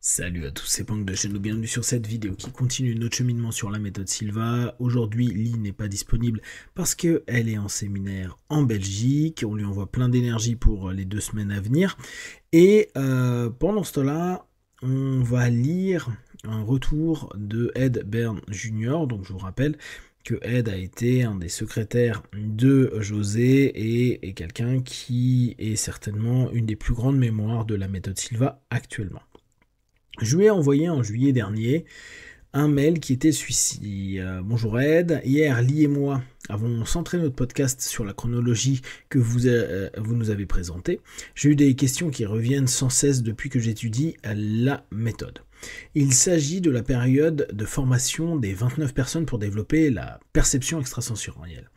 Salut à tous, c'est Pank de chaîne, bienvenue sur cette vidéo qui continue notre cheminement sur la méthode Silva. Aujourd'hui, Lee n'est pas disponible parce qu'elle est en séminaire en Belgique. On lui envoie plein d'énergie pour les 2 semaines à venir. Et pendant ce temps-là, on va lire un retour de Ed Bern Jr. Donc je vous rappelle que Ed a été un des secrétaires de José et est quelqu'un qui est certainement une des plus grandes mémoires de la méthode Silva actuellement. Je lui ai envoyé en juillet dernier un mail qui était celui-ci. Bonjour Ed, hier Lee et moi avons centré notre podcast sur la chronologie que vous nous avez présentée. J'ai eu des questions qui reviennent sans cesse depuis que j'étudie la méthode. Il s'agit de la période de formation des 29 personnes pour développer la perception extrasensorielle.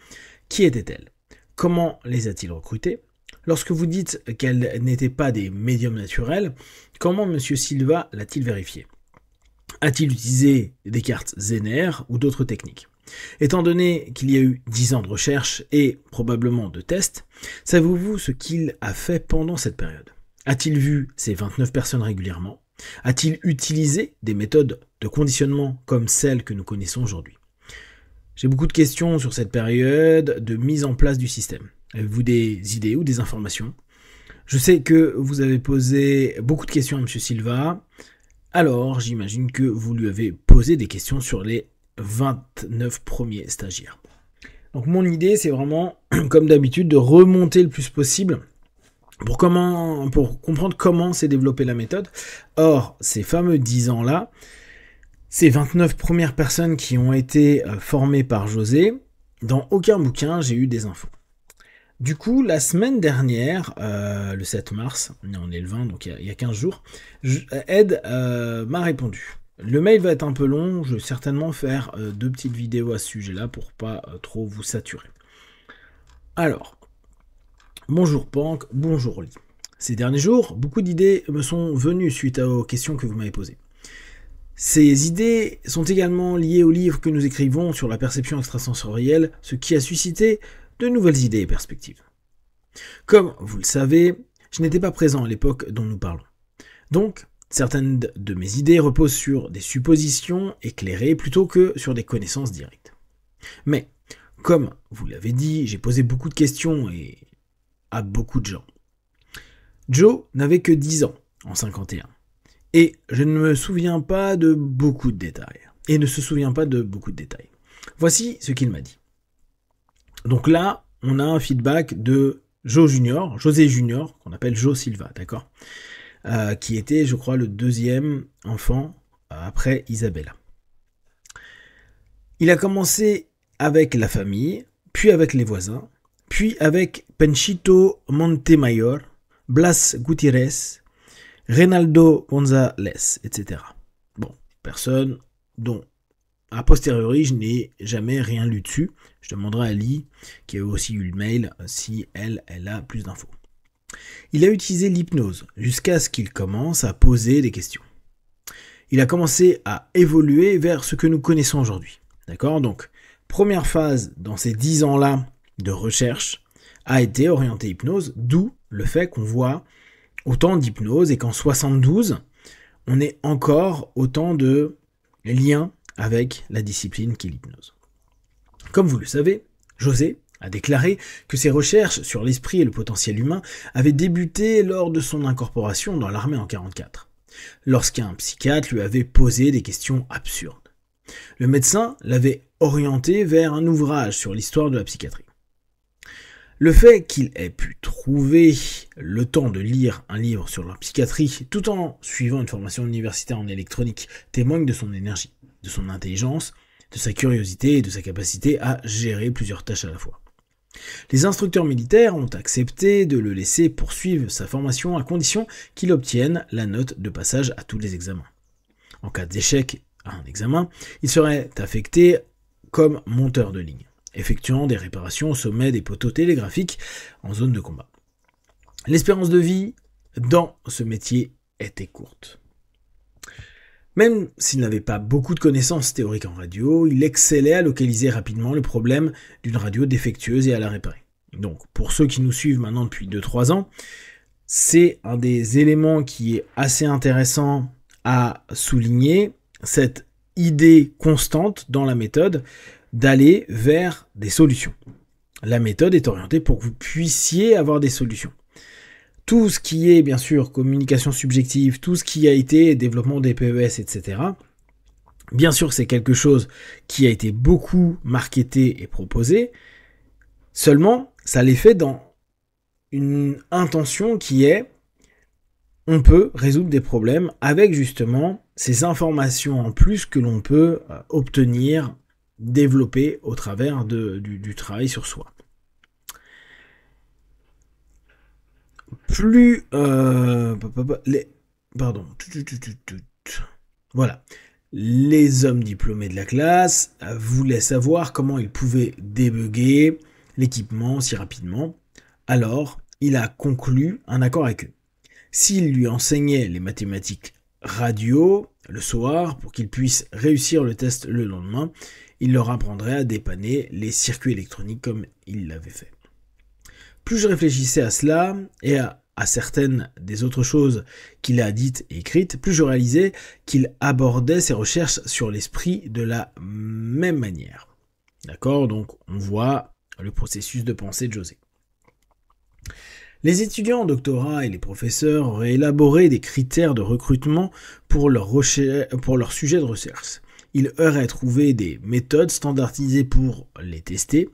Qui étaient-elles? Comment les a-t-il recrutées? Lorsque vous dites qu'elles n'étaient pas des médiums naturels, comment M. Silva l'a-t-il vérifié? A-t-il utilisé des cartes Zener ou d'autres techniques? Étant donné qu'il y a eu 10 ans de recherche et probablement de tests, savez-vous ce qu'il a fait pendant cette période? A-t-il vu ces 29 personnes régulièrement? A-t-il utilisé des méthodes de conditionnement comme celles que nous connaissons aujourd'hui? J'ai beaucoup de questions sur cette période de mise en place du système. Avez-vous des idées ou des informations? Je sais que vous avez posé beaucoup de questions à M. Silva, alors j'imagine que vous lui avez posé des questions sur les 29 premiers stagiaires. Donc mon idée, c'est vraiment, comme d'habitude, de remonter le plus possible pour comprendre comment s'est développée la méthode. Or, ces fameux 10 ans-là, ces 29 premières personnes qui ont été formées par José, dans aucun bouquin, j'ai eu des infos. Du coup, la semaine dernière, le 7 mars, on est le 20, donc il y a 15 jours, Ed m'a répondu. Le mail va être un peu long, je vais certainement faire 2 petites vidéos à ce sujet-là pour pas trop vous saturer. Alors, bonjour Pank, bonjour Lee. Ces derniers jours, beaucoup d'idées me sont venues suite aux questions que vous m'avez posées. Ces idées sont également liées au livre que nous écrivons sur la perception extrasensorielle, ce qui a suscité de nouvelles idées et perspectives. Comme vous le savez, je n'étais pas présent à l'époque dont nous parlons. Donc, certaines de mes idées reposent sur des suppositions éclairées plutôt que sur des connaissances directes. Mais, comme vous l'avez dit, j'ai posé beaucoup de questions à beaucoup de gens. Joe n'avait que 10 ans en 51. Et je ne me souviens pas de beaucoup de détails. Et ne se souvient pas de beaucoup de détails. Voici ce qu'il m'a dit. Donc là, on a un feedback de José Junior, qu'on appelle Joe Silva, d'accord, qui était, je crois, le 2e enfant après Isabella. Il a commencé avec la famille, puis avec les voisins, puis avec Panchito Montemayor, Blas Gutiérrez, Reynaldo González, etc. Bon, personne dont a posteriori, je n'ai jamais rien lu dessus. Je demanderai à Lee, qui a aussi eu le mail, si elle a plus d'infos. Il a utilisé l'hypnose jusqu'à ce qu'il commence à poser des questions. Il a commencé à évoluer vers ce que nous connaissons aujourd'hui. D'accord? Donc, première phase dans ces 10 ans-là de recherche a été orientée hypnose, d'où le fait qu'on voit autant d'hypnose et qu'en 72, on ait encore autant de liens avec la discipline qu'est l'hypnose. Comme vous le savez, José a déclaré que ses recherches sur l'esprit et le potentiel humain avaient débuté lors de son incorporation dans l'armée en 1944, lorsqu'un psychiatre lui avait posé des questions absurdes. Le médecin l'avait orienté vers un ouvrage sur l'histoire de la psychiatrie. Le fait qu'il ait pu trouver le temps de lire un livre sur la psychiatrie tout en suivant une formation universitaire en électronique témoigne de son énergie, de son intelligence, de sa curiosité et de sa capacité à gérer plusieurs tâches à la fois. Les instructeurs militaires ont accepté de le laisser poursuivre sa formation à condition qu'il obtienne la note de passage à tous les examens. En cas d'échec à un examen, il serait affecté comme monteur de ligne, effectuant des réparations au sommet des poteaux télégraphiques en zone de combat. L'espérance de vie dans ce métier était courte. Même s'il n'avait pas beaucoup de connaissances théoriques en radio, il excellait à localiser rapidement le problème d'une radio défectueuse et à la réparer. Donc, pour ceux qui nous suivent maintenant depuis 2-3 ans, c'est un des éléments qui est assez intéressant a souligné cette idée constante dans la méthode d'aller vers des solutions. La méthode est orientée pour que vous puissiez avoir des solutions. Tout ce qui est, bien sûr, communication subjective, tout ce qui a été développement des PES, etc., bien sûr, c'est quelque chose qui a été beaucoup marketé et proposé, seulement, ça l'est fait dans une intention qui est on peut résoudre des problèmes avec justement ces informations en plus que l'on peut obtenir, développer au travers du travail sur soi. Plus... Voilà. Les hommes diplômés de la classe voulaient savoir comment ils pouvaient débugger l'équipement si rapidement. Alors, il a conclu un accord avec eux. S'il lui enseignait les mathématiques radio le soir pour qu'ils puissent réussir le test le lendemain, il leur apprendrait à dépanner les circuits électroniques comme il l'avait fait. Plus je réfléchissais à cela et à certaines des autres choses qu'il a dites et écrites, plus je réalisais qu'il abordait ses recherches sur l'esprit de la même manière. D'accord ? Donc on voit le processus de pensée de José. Les étudiants en doctorat et les professeurs auraient élaboré des critères de recrutement pour leur sujet de recherche. Ils auraient trouvé des méthodes standardisées pour les tester,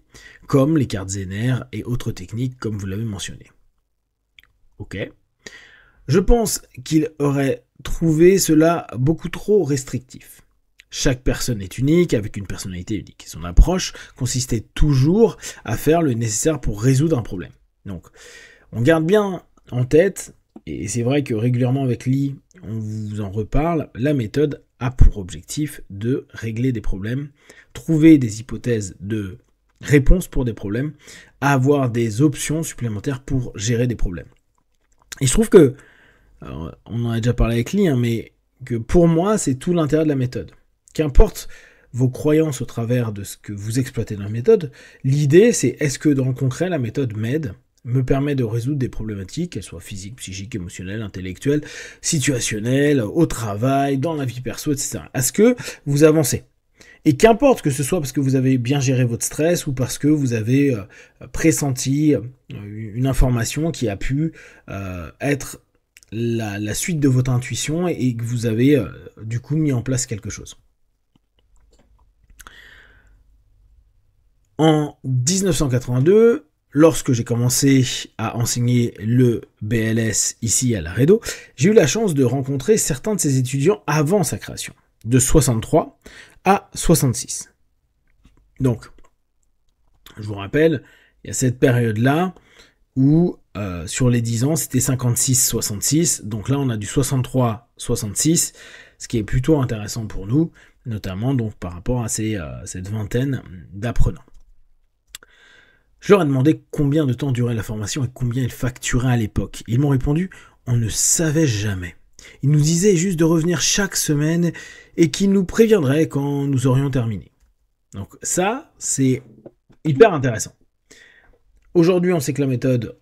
comme les cartes Zener et autres techniques comme vous l'avez mentionné. Ok. Je pense qu'ils auraient trouvé cela beaucoup trop restrictif. Chaque personne est unique, avec une personnalité unique. Son approche consistait toujours à faire le nécessaire pour résoudre un problème. Donc, on garde bien en tête, et c'est vrai que régulièrement avec Lee, on vous en reparle, la méthode a pour objectif de régler des problèmes, trouver des hypothèses de réponse pour des problèmes, avoir des options supplémentaires pour gérer des problèmes. Et je trouve que, alors, on en a déjà parlé avec Lee, mais que pour moi, c'est tout l'intérêt de la méthode. Qu'importe vos croyances au travers de ce que vous exploitez dans la méthode, l'idée c'est est-ce que dans le concret, la méthode m'aide, me permet de résoudre des problématiques, qu'elles soient physiques, psychiques, émotionnelles, intellectuelles, situationnelles, au travail, dans la vie perso, etc. Est-ce que vous avancez ? Et qu'importe que ce soit parce que vous avez bien géré votre stress ou parce que vous avez pressenti une information qui a pu être la suite de votre intuition et que vous avez du coup mis en place quelque chose. En 1982, lorsque j'ai commencé à enseigner le BLS ici à Laredo, j'ai eu la chance de rencontrer certains de ces étudiants avant sa création, de 63 à 66. Donc, je vous rappelle, il y a cette période-là où sur les 10 ans, c'était 56-66, donc là on a du 63-66, ce qui est plutôt intéressant pour nous, notamment donc par rapport à cette vingtaine d'apprenants. Je leur ai demandé combien de temps durait la formation et combien ils facturaient à l'époque. Ils m'ont répondu, on ne savait jamais. Ils nous disaient juste de revenir chaque semaine et qu'ils nous préviendraient quand nous aurions terminé. Donc ça, c'est hyper intéressant. Aujourd'hui, on sait que la méthode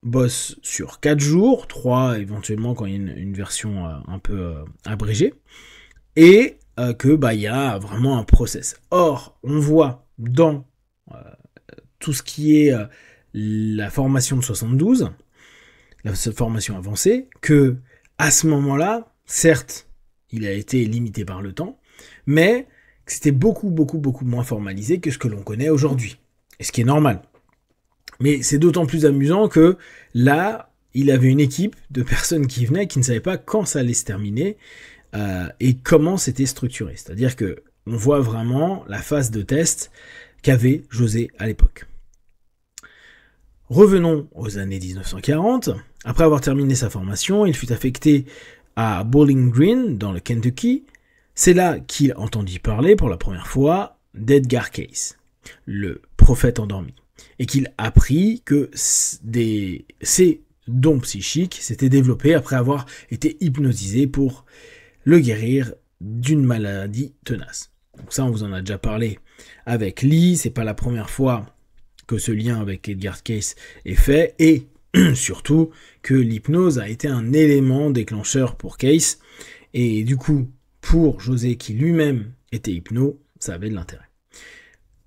bosse sur 4 jours, 3 éventuellement quand il y a une version un peu abrégée, et que il y a vraiment un process. Or, on voit dans tout ce qui est la formation de 72, la formation avancée, que à ce moment-là, certes, il a été limité par le temps, mais que c'était beaucoup moins formalisé que ce que l'on connaît aujourd'hui. Et ce qui est normal. Mais c'est d'autant plus amusant que là, il avait une équipe de personnes qui venaient, qui ne savaient pas quand ça allait se terminer et comment c'était structuré. C'est-à-dire que on voit vraiment la phase de test qu'avait José à l'époque. Revenons aux années 1940. Après avoir terminé sa formation, il fut affecté à Bowling Green, dans le Kentucky. C'est là qu'il entendit parler pour la première fois d'Edgar Cayce, le prophète endormi, et qu'il apprit que ses dons psychiques s'étaient développés après avoir été hypnotisé pour le guérir d'une maladie tenace. Donc ça, on vous en a déjà parlé avec Lee, c'est pas la première fois que ce lien avec Edgar Cayce est fait, et surtout que l'hypnose a été un élément déclencheur pour Cayce, Et du coup, pour José qui lui-même était hypno, ça avait de l'intérêt.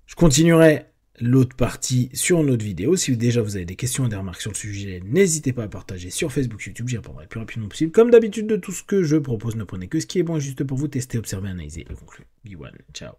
Je continuerai l'autre partie sur une autre vidéo. Si déjà vous avez des questions et des remarques sur le sujet, n'hésitez pas à partager sur Facebook, YouTube, j'y répondrai le plus rapidement possible. Comme d'habitude, de tout ce que je propose, ne prenez que ce qui est bon et juste pour vous, tester, observer, analyser et conclure. Be one, ciao.